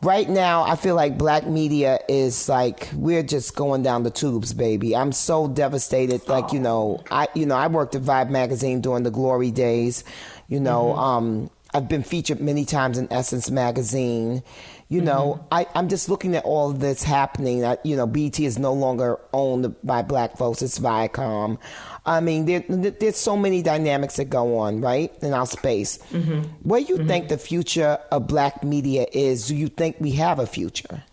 Right now, I feel like black media is like, we're just going down the tubes, baby. I'm so devastated. Like, I worked at Vibe magazine during the glory days. I've been featured many times in Essence magazine. I'm just looking at all of this happening. BET is no longer owned by black folks. It's Viacom. I mean, there's so many dynamics that go on, right, in our space. What do you think the future of black media is? Do you think we have a future?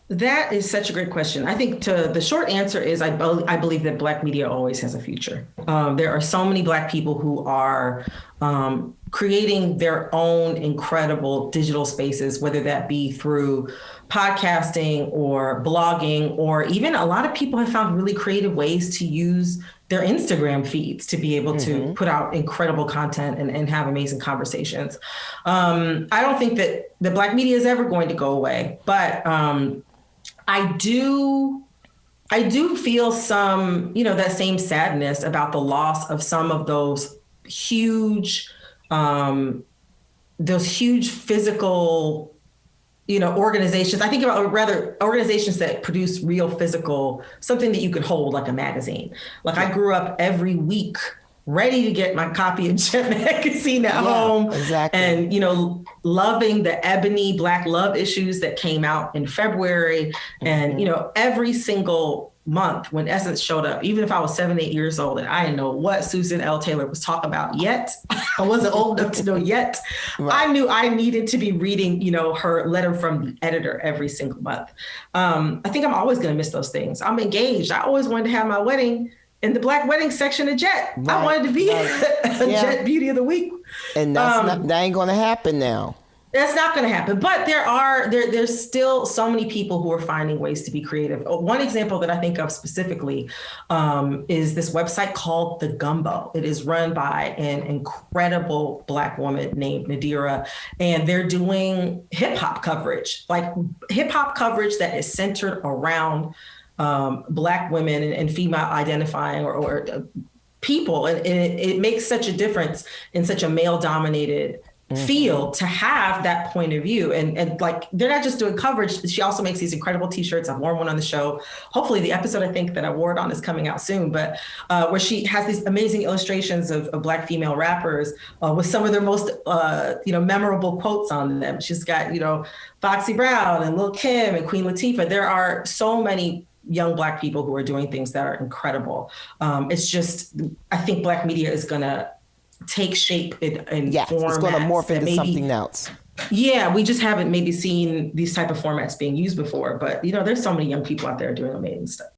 That is such a great question. I think the short answer is I believe that black media always has a future. There are so many black people who are creating their own incredible digital spaces, whether that be through podcasting or blogging, or even a lot of people have found really creative ways to use their Instagram feeds to be able to put out incredible content and have amazing conversations. I don't think that the black media is ever going to go away, but I do feel some, that same sadness about the loss of some of those huge physical, organizations. I think about rather organizations that produce real physical, something that you could hold like a magazine. Like I grew up every week ready to get my copy of Jet magazine at home. Exactly. And, loving the ebony Black love issues that came out in February. And, every single month when Essence showed up, even if I was 7, 8 years old and I didn't know what Susan L. Taylor was talking about yet, I wasn't old enough to know yet. Right. I knew I needed to be reading, her letter from the editor every single month. I think I'm always going to miss those things. I'm engaged. I always wanted to have my wedding in the Black wedding section of Jet. Right. I wanted to be a Jet Beauty of the Week. And that ain't going to happen now. That's not going to happen. But there's still so many people who are finding ways to be creative. One example that I think of specifically is this website called The Gumbo. It is run by an incredible Black woman named Nadira, and they're doing hip hop coverage, like hip hop coverage that is centered around Black women and female identifying or people. And it makes such a difference in such a male dominated field to have that point of view. And like, they're not just doing coverage. She also makes these incredible t-shirts. I've worn one on the show. Hopefully the episode I think that I wore it on is coming out soon, but where she has these amazing illustrations of Black female rappers with some of their most, memorable quotes on them. She's got, Foxy Brown and Lil' Kim and Queen Latifah. There are so many young Black people who are doing things that are incredible. It's just, I think Black media is going to take shape in formats. It's going to morph into something else. Yeah, we just haven't maybe seen these type of formats being used before. But, there's so many young people out there doing amazing stuff.